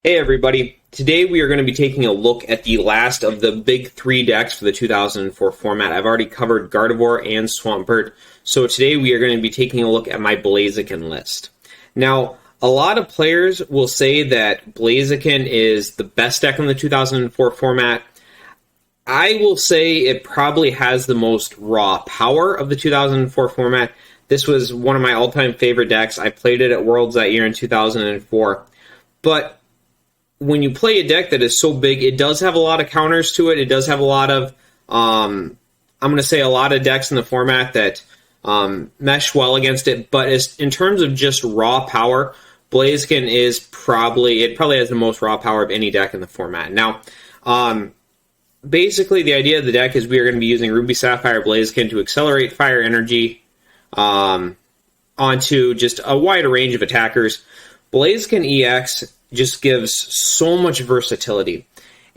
Hey everybody, today we are going to be taking a look at the last of the big three decks for the 2004 format. I've already covered Gardevoir and Swampert, so today we are going to be taking a look at my Blaziken list. Now, a lot of players will say that Blaziken is the best deck in the 2004 format. I will say it probably has the most raw power of the 2004 format. This was one of my all-time favorite decks. I played it at Worlds that year in 2004, but when you play a deck that is so big, it does have a lot of counters to it. It does have a lot of, I'm going to say a lot of decks in the format that mesh well against it. But in terms of just raw power, Blaziken is probably has the most raw power of any deck in the format. Now, basically the idea of the deck is we are going to be using Ruby Sapphire Blaziken to accelerate fire energy onto just a wider range of attackers. Blaziken EX just gives so much versatility.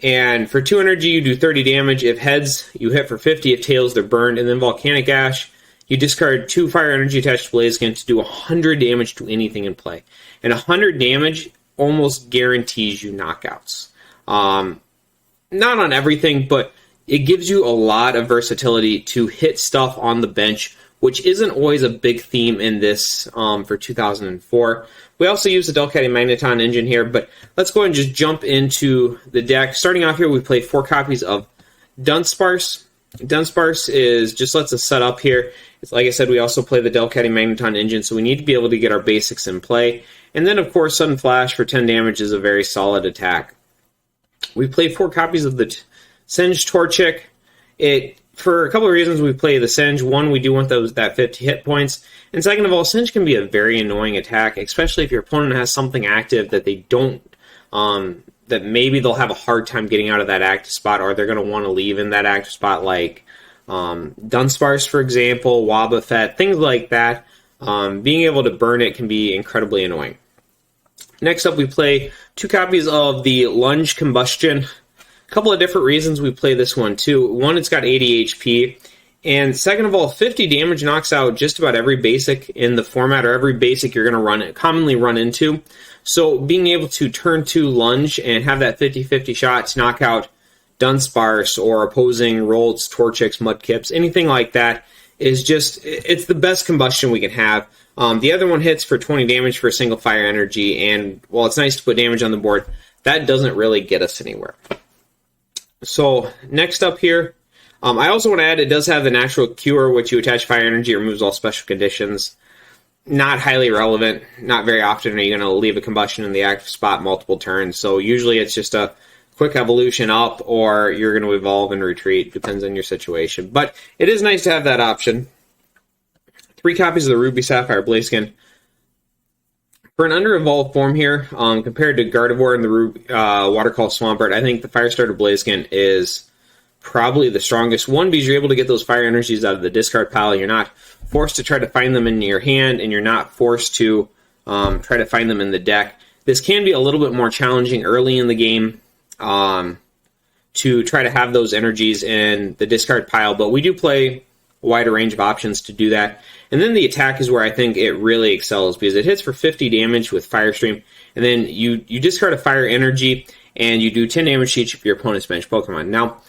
And for 2 energy, you do 30 damage. If heads, you hit for 50. If tails, they're burned. And then Volcanic Ash, you discard 2 fire energy attached to Blaziken to do 100 damage to anything in play. And 100 damage almost guarantees you knockouts. Not on everything, but it gives you a lot of versatility to hit stuff on the bench, which isn't always a big theme in this for 2004. We also use the Delcatty Magneton engine here, but let's go ahead and just jump into the deck. Starting off here, we play 4 copies of Dunsparce. Dunsparce just lets us set up here. It's, like I said, we also play the Delcatty Magneton engine, so we need to be able to get our basics in play. And then, of course, Sudden Flash for 10 damage is a very solid attack. We play 4 copies of the Singe Torchic. For a couple of reasons, we play the Singe. One, we do want that 50 hit points. And second of all, Singe can be a very annoying attack, especially if your opponent has something active that they don't, that maybe they'll have a hard time getting out of that active spot, or they're going to want to leave in that active spot, like Dunsparce, for example, Wobbuffet, things like that. Being able to burn it can be incredibly annoying. Next up, we play 2 copies of the Lunge Combustion. A couple of different reasons we play this one too. One, it's got 80 HP. And second of all, 50 damage knocks out just about every basic in the format, or every basic you're going to commonly run into. So being able to turn 2 Lunge and have that 50-50 shot to knock out Dunsparce or opposing Rolts, Torchics, Mudkips, anything like that is just, it's the best combustion we can have. The other one hits for 20 damage for a single fire energy, and while it's nice to put damage on the board, that doesn't really get us anywhere. So next up here, I also want to add it does have the Natural Cure, which you attach fire energy, removes all special conditions. Not highly relevant. Not very often are you going to leave a combustion in the active spot multiple turns. So usually it's just a quick evolution up, or you're going to evolve and retreat. Depends on your situation. But it is nice to have that option. 3 copies of the Ruby Sapphire Blaziken. For an under-evolved form here, compared to Gardevoir and the Watercall Swampert, I think the Firestarter Blaziken is probably the strongest. One, because you're able to get those fire energies out of the discard pile. You're not forced to try to find them in your hand, and you're not forced to try to find them in the deck. This can be a little bit more challenging early in the game to try to have those energies in the discard pile, but we do play a wider range of options to do that. And then the attack is where I think it really excels, because it hits for 50 damage with Fire Stream, and then you discard a fire energy, and you do 10 damage to each of your opponent's bench Pokemon. Now,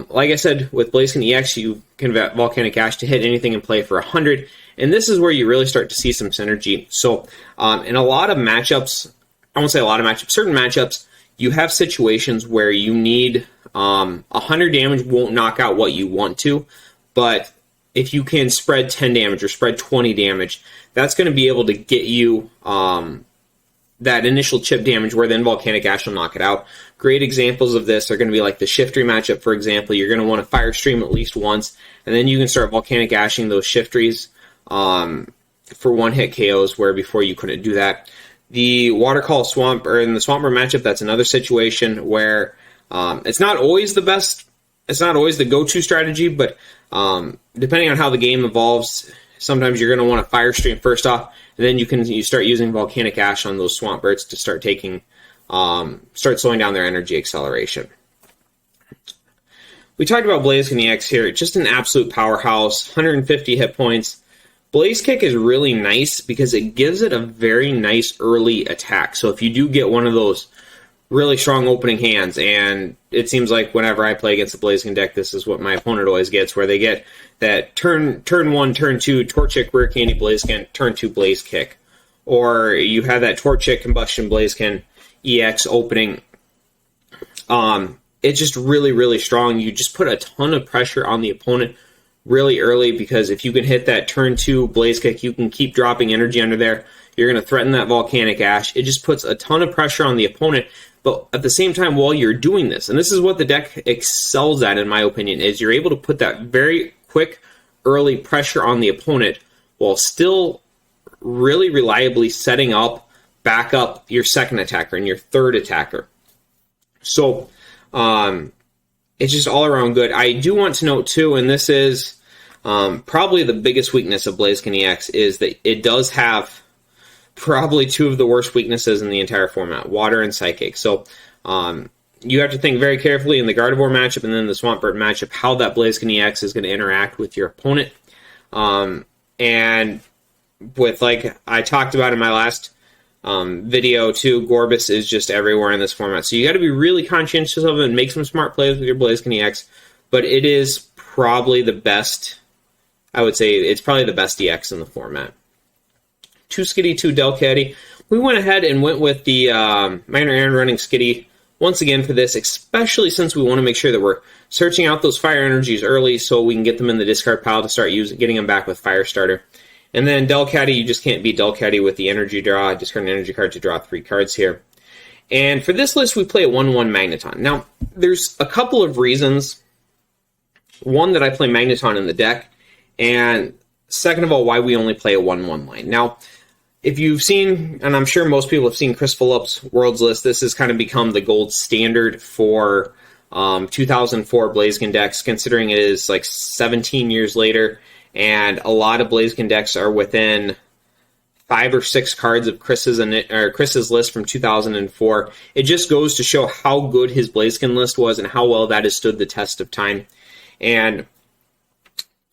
like I said, with Blaziken EX, you can Volcanic Ash to hit anything in play for 100, and this is where you really start to see some synergy. So, in a lot of matchups, I won't say a lot of matchups, certain matchups, you have situations where you need 100 damage won't knock out what you want to, but if you can spread 10 damage or spread 20 damage, that's going to be able to get you that initial chip damage where then Volcanic Ash will knock it out. Great examples of this are going to be like the Shiftry matchup, for example. You're going to want to Fire Stream at least once, and then you can start Volcanic Ashing those Shiftries for one-hit KOs, where before you couldn't do that. The Watercall Swamp, or in the Swampert matchup, that's another situation where it's not always the best, it's not always the go-to strategy, but depending on how the game evolves, sometimes you're going to want to Fire Stream first off, and then you start using Volcanic Ash on those Swamperts to start slowing down their energy acceleration. We talked about Blaziken EX here, just an absolute powerhouse, 150 hit points. Blaze Kick is really nice because it gives it a very nice early attack. So if you do get one of those really strong opening hands, and it seems like whenever I play against the Blaziken deck, this is what my opponent always gets, where they get that turn 1, turn 2, Torchic, Rare Candy Blaziken, turn 2 Blaze Kick. Or you have that Torchic, Combustion Blaziken, EX opening. It's just really, really strong. You just put a ton of pressure on the opponent really early, because if you can hit that turn 2 Blaze Kick, you can keep dropping energy under there. You're going to threaten that Volcanic Ash. It just puts a ton of pressure on the opponent. But at the same time, while you're doing this, and this is what the deck excels at, in my opinion, is you're able to put that very quick, early pressure on the opponent while still really reliably setting up, back up your second attacker and your third attacker. So, it's just all around good. I do want to note too, and this is probably the biggest weakness of Blaziken EX, is that it does have probably two of the worst weaknesses in the entire format, Water and Psychic. So you have to think very carefully in the Gardevoir matchup and then the Swampert matchup how that Blaziken EX is going to interact with your opponent. And with, like I talked about in my last video too, Gorbis is just everywhere in this format. So you got to be really conscientious of it and make some smart plays with your Blaziken EX. But it is probably the best, I would say it's probably the best EX in the format. 2 Skitty, 2 Delcatty. We went ahead and went with the Minor Aaron running Skitty once again for this, especially since we want to make sure that we're searching out those fire energies early so we can get them in the discard pile to start getting them back with Firestarter. And then Delcatty, you just can't beat Delcatty with the energy draw. Discard an energy card to draw 3 cards here. And for this list, we play a 1-1 Magneton. Now, there's a couple of reasons. One, that I play Magneton in the deck, and second of all, why we only play a 1-1 line. Now, if you've seen, and I'm sure most people have seen Chris Fulops' Worlds list, this has kind of become the gold standard for 2004 Blaziken decks, considering it is like 17 years later, and a lot of Blaziken decks are within 5 or 6 cards of Chris's list from 2004. It just goes to show how good his Blaziken list was and how well that has stood the test of time. And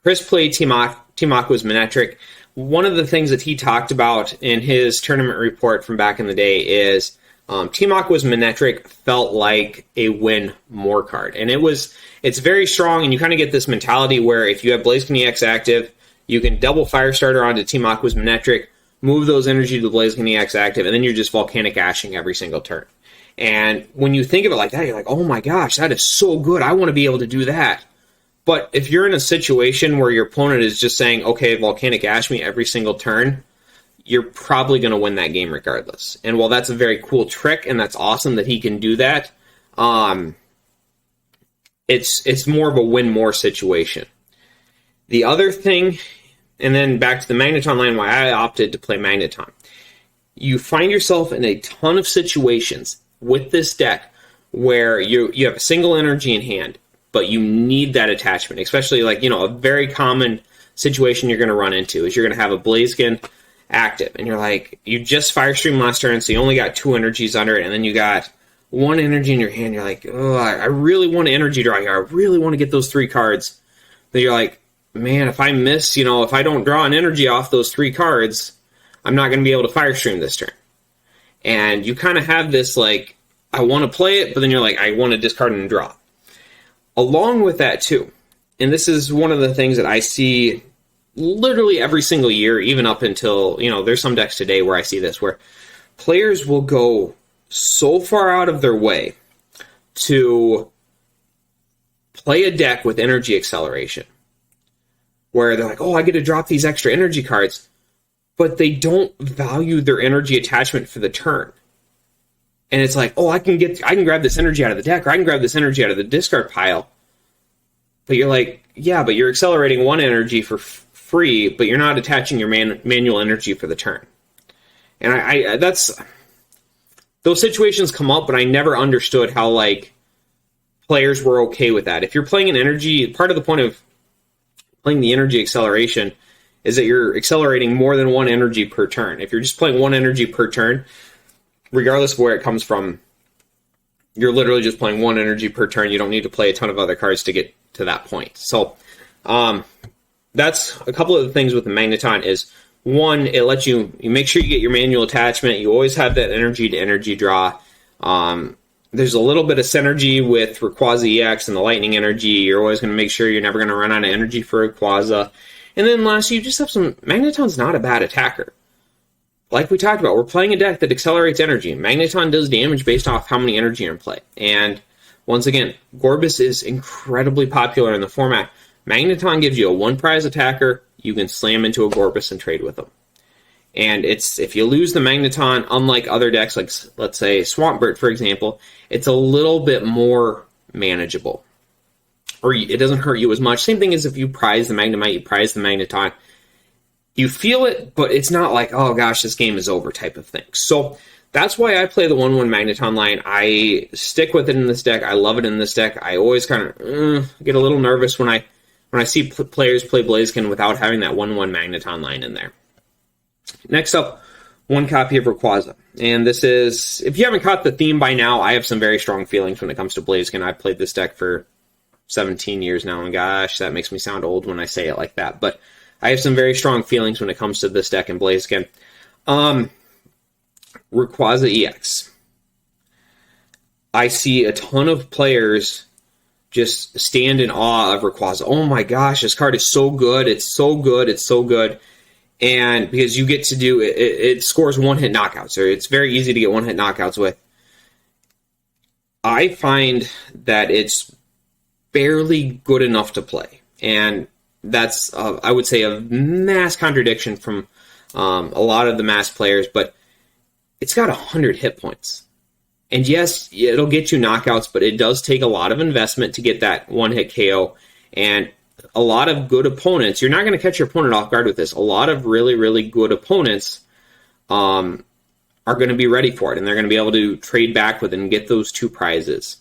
Chris played Team Aqua's Manectric. One of the things that he talked about in his tournament report from back in the day is Team Aqua's Manectric felt like a win more card. And it's very strong, and you kind of get this mentality where if you have Blaziken EX active, you can double Firestarter onto Team Aqua's Manectric, move those energy to the Blaziken EX active, and then you're just Volcanic Ashing every single turn. And when you think of it like that, you're like, oh my gosh, that is so good. I want to be able to do that. But if you're in a situation where your opponent is just saying, okay, Volcanic Ash me every single turn, you're probably going to win that game regardless. And while that's a very cool trick, and that's awesome that he can do that, it's more of a win-more situation. The other thing, and then back to the Magneton line, why I opted to play Magneton. You find yourself in a ton of situations with this deck where you have a single energy in hand, but you need that attachment, especially like, a very common situation you're going to run into is you're going to have a Blaziken active, and you're like, you just Firestream last turn, so you only got 2 energies under it, and then you got 1 energy in your hand. You're like, oh, I really want to energy draw here. I really want to get those 3 cards. But you're like, man, if I miss, if I don't draw an energy off those 3 cards, I'm not going to be able to Firestream this turn. And you kind of have this, like, I want to play it, but then you're like, I want to discard and draw. Along with that, too, and this is one of the things that I see literally every single year, even up until, there's some decks today where I see this, where players will go so far out of their way to play a deck with energy acceleration, where they're like, oh, I get to drop these extra energy cards, but they don't value their energy attachment for the turn. And it's like, oh, I can grab this energy out of the deck, or I can grab this energy out of the discard pile. But you're like, yeah, but you're accelerating 1 energy for free, but you're not attaching your manual energy for the turn. And I those situations come up, but I never understood how, like, players were okay with that. If you're playing an energy, part of the point of playing the energy acceleration is that you're accelerating more than 1 energy per turn. If you're just playing 1 energy per turn, regardless of where it comes from, you're literally just playing 1 energy per turn. You don't need to play a ton of other cards to get to that point. So that's a couple of the things with the Magneton is, one, it lets you make sure you get your manual attachment. You always have that energy to energy draw. There's a little bit of synergy with Rayquaza EX and the Lightning Energy. You're always going to make sure you're never going to run out of energy for Rayquaza. And then lastly, you just have some... Magneton's not a bad attacker. Like we talked about, we're playing a deck that accelerates energy. Magneton does damage based off how many energy are in play. And once again, Gorbis is incredibly popular in the format. Magneton gives you a one-prize attacker. You can slam into a Gorbis and trade with them. And it's if you lose the Magneton, unlike other decks, like let's say Swampert, for example, it's a little bit more manageable. Or it doesn't hurt you as much. Same thing as if you prize the Magnemite, you prize the Magneton. You feel it, but it's not like, oh gosh, this game is over type of thing. So that's why I play the 1/1 Magneton line. I stick with it in this deck. I love it in this deck. I always kind of get a little nervous when I see players play Blaziken without having that 1/1 Magneton line in there. Next up, one copy of Rayquaza. And this is, if you haven't caught the theme by now, I have some very strong feelings when it comes to Blaziken. I've played this deck for 17 years now, and gosh, that makes me sound old when I say it like that. But I have some very strong feelings when it comes to this deck in Blaziken. Rayquaza EX. I see a ton of players just stand in awe of Rayquaza. Oh my gosh, this card is so good. It's so good. It's so good. And because you get to do it, it scores one-hit knockouts, or it's very easy to get one-hit knockouts with. I find that it's barely good enough to play. And that's, I would say, a mass contradiction from a lot of the mass players, but it's got 100 hit points. And yes, it'll get you knockouts, but it does take a lot of investment to get that one-hit KO. And a lot of good opponents, you're not going to catch your opponent off guard with this. A lot of really, really good opponents are going to be ready for it, and they're going to be able to trade back with it and get those two prizes.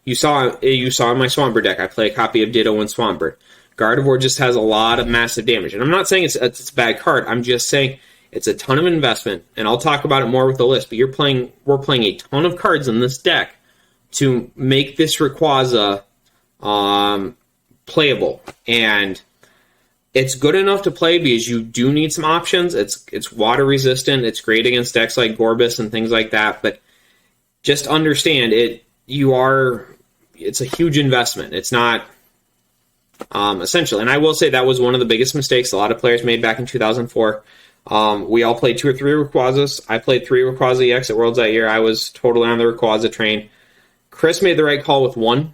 You saw in my Swampert deck, I play a copy of Ditto and Swampert. Gardevoir just has a lot of massive damage. And I'm not saying it's a bad card. I'm just saying it's a ton of investment, and I'll talk about it more with the list, but we're playing a ton of cards in this deck to make this Rayquaza playable. And it's good enough to play because you do need some options. It's water resistant. It's great against decks like Gorbis and things like that, but just understand it's a huge investment. It's not essentially, and I will say that was one of the biggest mistakes a lot of players made back in 2004. We all played 2 or 3 Rayquazas. I played 3 Rayquaza EX at Worlds that year. I was totally on the Rayquaza train. Chris made the right call with 1,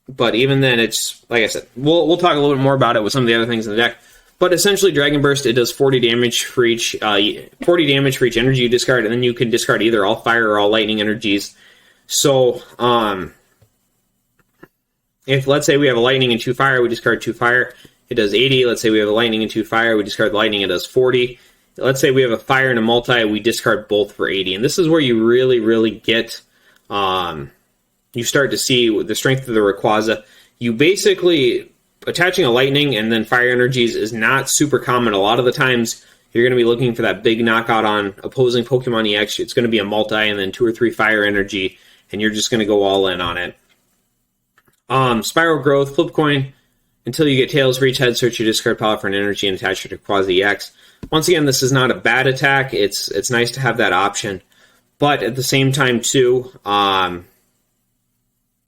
but even then, it's like I said. We'll talk a little bit more about it with some of the other things in the deck. But essentially, Dragon Burst, it does 40 damage for each energy you discard, and then you can discard either all fire or all lightning energies. So, if let's say we have a lightning and 2 fire, we discard 2 fire. It does 80. Let's say we have a lightning and 2 fire, we discard lightning, it does 40. Let's say we have a fire and a multi, we discard both for 80. And this is where you really, really get, you start to see the strength of the Rayquaza. You basically, attaching a lightning and then fire energies is not super common. A lot of the times, you're going to be looking for that big knockout on opposing Pokemon EX. It's going to be a multi and then 2 or 3 fire energy, and you're just going to go all in on it. Spiral Growth, flip coin. Until you get Tails, for each head search, you discard power for an energy and attach it to Rayquaza EX. Once again, this is not a bad attack. It's nice to have that option. But at the same time, too,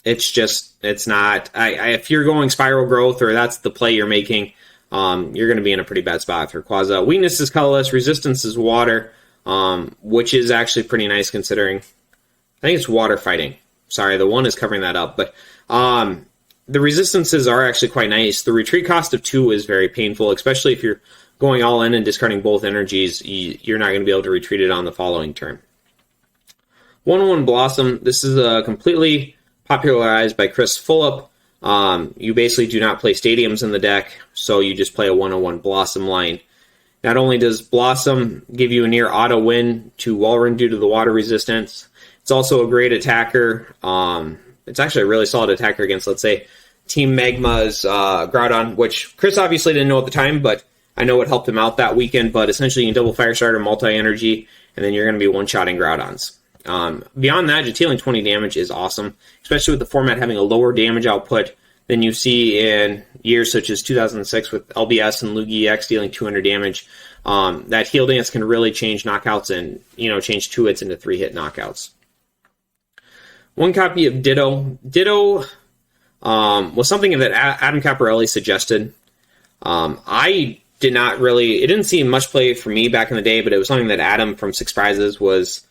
it's not... if you're going Spiral Growth, or that's the play you're making, you're going to be in a pretty bad spot with Rayquaza. Weakness is colorless. Resistance is water, which is actually pretty nice considering... I think it's water fighting. Sorry, the 1 is covering that up. But the resistances are actually quite nice. The retreat cost of 2 is very painful, especially if you're going all in and discarding both energies. You're not going to be able to retreat it on the following turn. 1/1 Blossom. This is completely popularized by Chris Fulops. You basically do not play stadiums in the deck, so you just play a 1/1 Blossom line. Not only does Blossom give you a near auto win to Walrein due to the water resistance, it's also a great attacker. It's actually a really solid attacker against, let's say, Team Magma's Groudon, which Chris obviously didn't know at the time, but I know it helped him out that weekend. But essentially, you can double Fire Starter, multi-energy, and then you're going to be one-shotting Groudons. Beyond that, just dealing 20 damage is awesome, especially with the format having a lower damage output than you see in years such as 2006 with LBS and Lugia EX dealing 200 damage. That Heal Dance can really change knockouts and, change 2 hits into 3-hit knockouts. One copy of Ditto. Ditto was something that Adam Caparelli suggested. I did not really, it didn't seem much play for me back in the day, but it was something that Adam from Six Prizes was,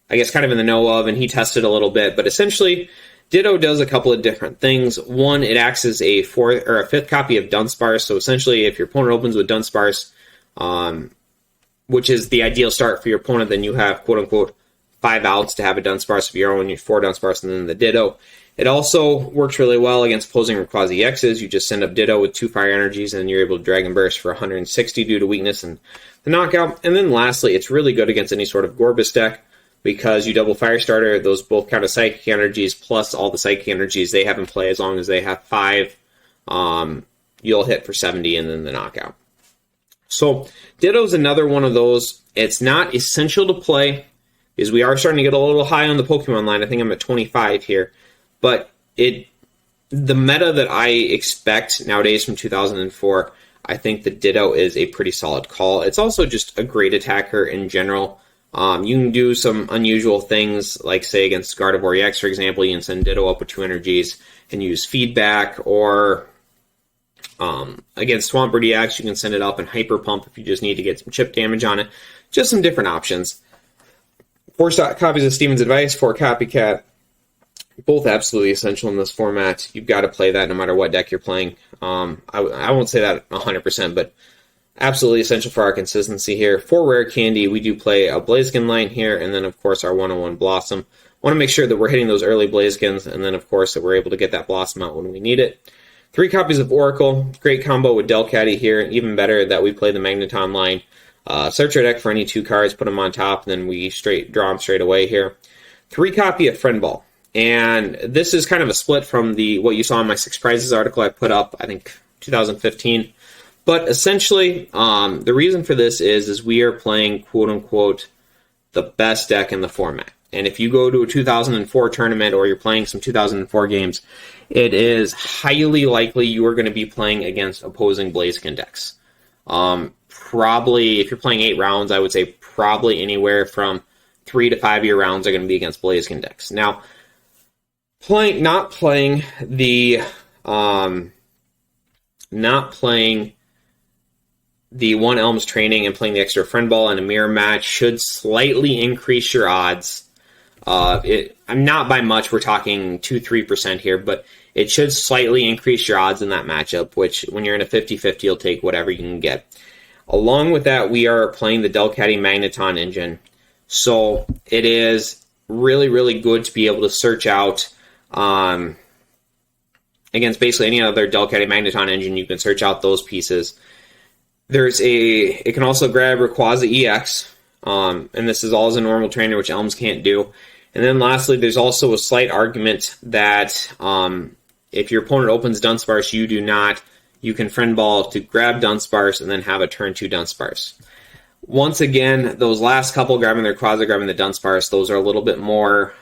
I guess, kind of in the know of, and he tested a little bit. But essentially, Ditto does a couple of different things. One, it acts as a fourth or a fifth copy of Dunsparce. So essentially, if your opponent opens with Dunsparce, which is the ideal start for your opponent, then you have, quote unquote, 5 outs to have a Dunsparce of your own, you 4 Dunsparce, and then the Ditto. It also works really well against opposing Rayquaza EXs. You just send up Ditto with 2 fire energies, and you're able to Dragon Burst for 160 due to weakness and the knockout. And then lastly, it's really good against any sort of Gorbis deck because you double Fire Starter. Those both count as Psychic energies plus all the Psychic energies they have in play. As long as they have 5, you'll hit for 70 and then the knockout. So Ditto's another one of those. It's not essential to play because we are starting to get a little high on the Pokemon line. I think I'm at 25 here. But the meta that I expect nowadays from 2004, I think the Ditto is a pretty solid call. It's also just a great attacker in general. You can do some unusual things, like say against Gardevoir EX, for example, you can send Ditto up with 2 energies and use feedback, or against Swampert EX, you can send it up and Hyper Pump if you just need to get some chip damage on it. Just some different options. 4 copies of Steven's Advice, 4 Copycat. Both absolutely essential in this format. You've got to play that no matter what deck you're playing. I won't say that 100%, but absolutely essential for our consistency here. For Rare Candy, we do play a Blaziken line here, and then, of course, our 101 Blossom. Want to make sure that we're hitting those early Blazikens, and then, of course, that we're able to get that Blossom out when we need it. 3 copies of Oracle. Great combo with Delcatty here. Even better that we play the Magneton line. Search our deck for any 2 cards, put them on top, and then we draw them straight away here. 3 copy of Friend Ball. And this is kind of a split from what you saw in my 6 Prizes article I put up, I think, 2015. But essentially, the reason for this is we are playing, quote-unquote, the best deck in the format. And if you go to a 2004 tournament or you're playing some 2004 games, it is highly likely you are going to be playing against opposing Blaziken decks. Probably, if you're playing 8 rounds, I would say probably anywhere from 3 to 5 year rounds are going to be against Blaziken decks. Now, not playing the One Elms training and playing the extra Friend Ball in a mirror match should slightly increase your odds. I'm not by much, we're talking 2-3% here, but it should slightly increase your odds in that matchup, which when you're in a 50-50, you'll take whatever you can get. Along with that, we are playing the Delcatty Magneton engine. So it is really, really good to be able to search out against basically any other Delcatty Magneton engine. You can search out those pieces. It can also grab Rayquaza EX, and this is all as a normal trainer, which Elms can't do. And then lastly, there's also a slight argument that if your opponent opens Dunsparce, you can Friend Ball to grab Dunsparce and then have a turn 2 Dunsparce. Once again, those last couple, grabbing the Rayquaza, grabbing the Dunsparce, those are a little bit more,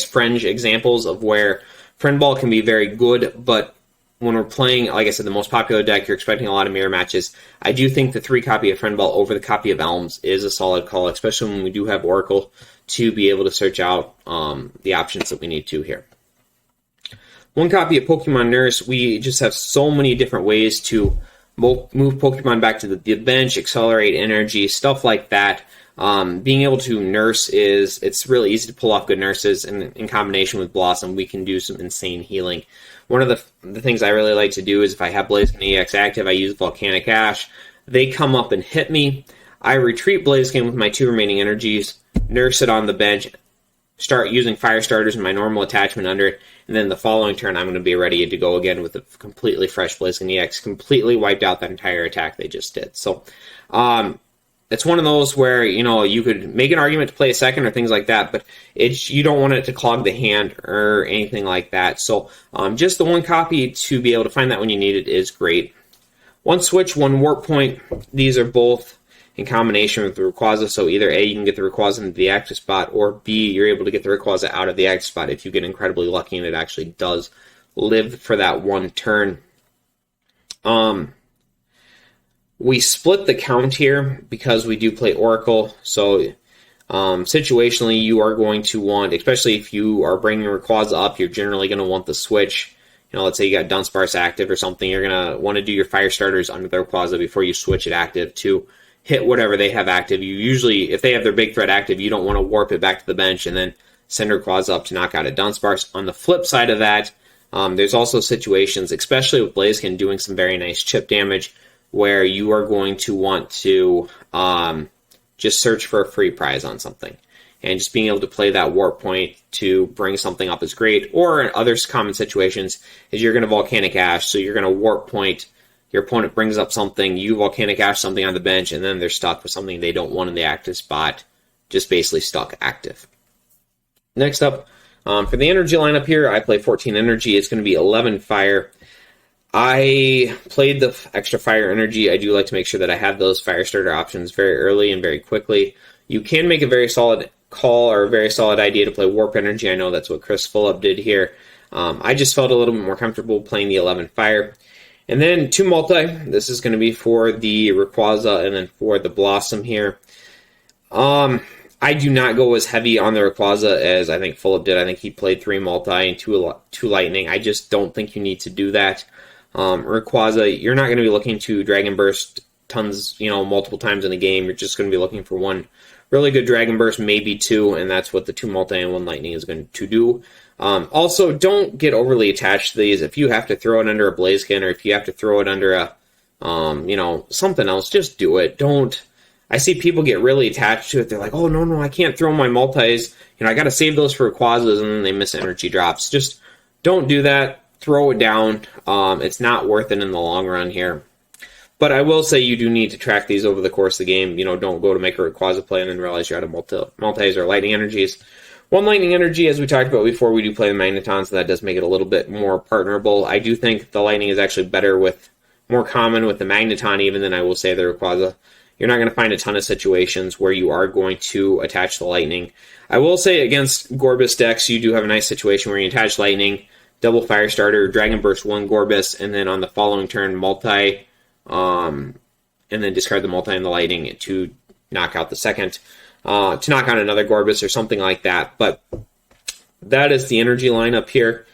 fringe examples of where Friend Ball can be very good, but when we're playing, like I said, the most popular deck, you're expecting a lot of mirror matches. I do think the 3 copy of Friend Ball over the copy of Elms is a solid call, especially when we do have Oracle to be able to search out the options that we need to here. 1 copy of Pokemon Nurse. We just have so many different ways to move Pokemon back to the bench, accelerate energy, stuff like that. Being able to nurse it's really easy to pull off good nurses, and in combination with Blossom, we can do some insane healing. One of the things I really like to do is if I have Blaziken EX active, I use Volcanic Ash. They come up and hit me. I retreat Blaziken with my 2 remaining energies, nurse it on the bench, start using Fire Starters and my normal attachment under it, and then the following turn I'm going to be ready to go again with a completely fresh Blaziken EX, completely wiped out that entire attack they just did. So, it's one of those where, you could make an argument to play a second or things like that, but you don't want it to clog the hand or anything like that. So just the 1 copy to be able to find that when you need it is great. 1 switch, 1 warp point. These are both in combination with the Rayquaza. So either A, you can get the Rayquaza into the active spot, or B, you're able to get the Rayquaza out of the active spot if you get incredibly lucky and it actually does live for that 1 turn. We split the count here because we do play Oracle, so Situationally, you are going to want, especially if you are bringing Rayquaza up, you're generally going to want the switch. You know, let's say you got Dunsparce active or something, you're going to want to do your fire starters under the Rayquaza before you switch it active to hit whatever they have active. You usually, if they have their big threat active, you don't want to warp it back to the bench and then send Rayquaza up to knock out a Dunsparce. On the flip side of that, there's also situations, especially with Blaziken doing some very nice chip damage, where you are going to want to just search for a free prize on something. And just being able to play that warp point to bring something up is great. Or in other common situations is you're going to Volcanic Ash, so you're going to warp point, your opponent brings up something, you Volcanic Ash something on the bench, and then they're stuck with something they don't want in the active spot, just basically stuck active. Next up, for the energy lineup here, I play 14 energy. It's going to be 11 fire. I played the extra fire energy. I do like to make sure that I have those fire starter options very early and very quickly. You can make a very solid call or a very solid idea to play warp energy. I know that's what Chris Fulops did here. I just felt a little bit more comfortable playing the 11 fire. And then 2 multi. This is going to be for the Rayquaza and then for the Blossom here. I do not go as heavy on the Rayquaza as I think Fulops did. I think he played 3 multi and 2 lightning. I just don't think you need to do that. Rayquaza, you're not going to be looking to Dragon Burst tons, multiple times in a game. You're just going to be looking for 1 really good Dragon Burst, maybe 2, and that's what the 2 multi and 1 lightning is going to do. Also, don't get overly attached to these. If you have to throw it under a Blaziken or if you have to throw it under a, something else, just do it. I see people get really attached to it. They're like, oh, no, I can't throw my multis. I got to save those for Rayquazas, and then they miss energy drops. Just don't do that. Throw it down. It's not worth it in the long run here. But I will say you do need to track these over the course of the game. Don't go to make a Rayquaza play and then realize you're out of multis or lightning energies. 1 lightning energy, as we talked about before, we do play the Magneton, so that does make it a little bit more partnerable. I do think the lightning is actually more common with the Magneton even than I will say the Rayquaza. You're not going to find a ton of situations where you are going to attach the lightning. I will say against Gorbis decks, you do have a nice situation where you attach lightning, double fire starter, Dragon Burst 1 Gorbis, and then on the following turn, multi, and then discard the multi and the lightning to knock out the second, to knock out another Gorbis or something like that. But that is the energy lineup here.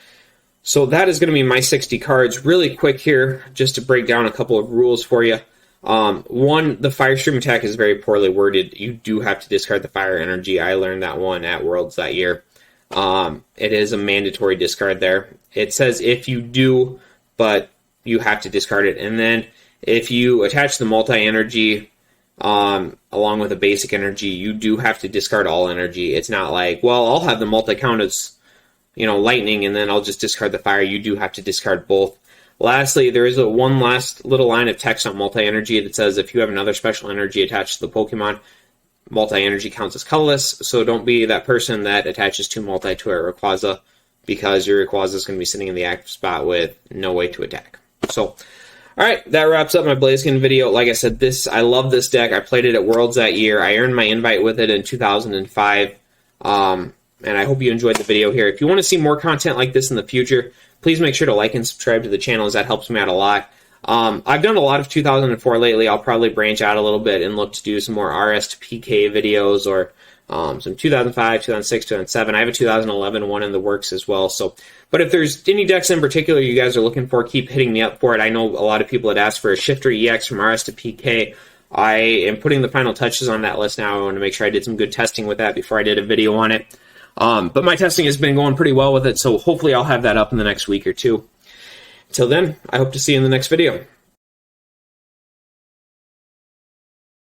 So that is going to be my 60 cards. Really quick here, just to break down a couple of rules for you. 1, the Fire Stream attack is very poorly worded. You do have to discard the fire energy. I learned that one at Worlds that year. It is a mandatory discard there. It says if you do, but you have to discard it. And then if you attach the multi-energy along with a basic energy, you do have to discard all energy. It's not like, well, I'll have the multi-count as, lightning, and then I'll just discard the fire. You do have to discard both. Lastly, there is one last little line of text on multi-energy that says if you have another special energy attached to the Pokemon, multi-energy counts as colorless, so don't be that person that attaches 2 multi to a Rayquaza, because your Rayquaza is going to be sitting in the active spot with no way to attack. So, alright, that wraps up my Blaziken video. Like I said, I love this deck. I played it at Worlds that year. I earned my invite with it in 2005, and I hope you enjoyed the video here. If you want to see more content like this in the future, please make sure to like and subscribe to the channel, as that helps me out a lot. I've done a lot of 2004 lately. I'll probably branch out a little bit and look to do some more RS to PK videos, or some 2005, 2006, 2007. I have a 2011 one in the works as well. But if there's any decks in particular you guys are looking for, keep hitting me up for it. I know a lot of people had asked for a Shifter EX from RS to PK. I am putting the final touches on that list now. I want to make sure I did some good testing with that before I did a video on it. But my testing has been going pretty well with it, so hopefully I'll have that up in the next week or two. Until then, I hope to see you in the next video.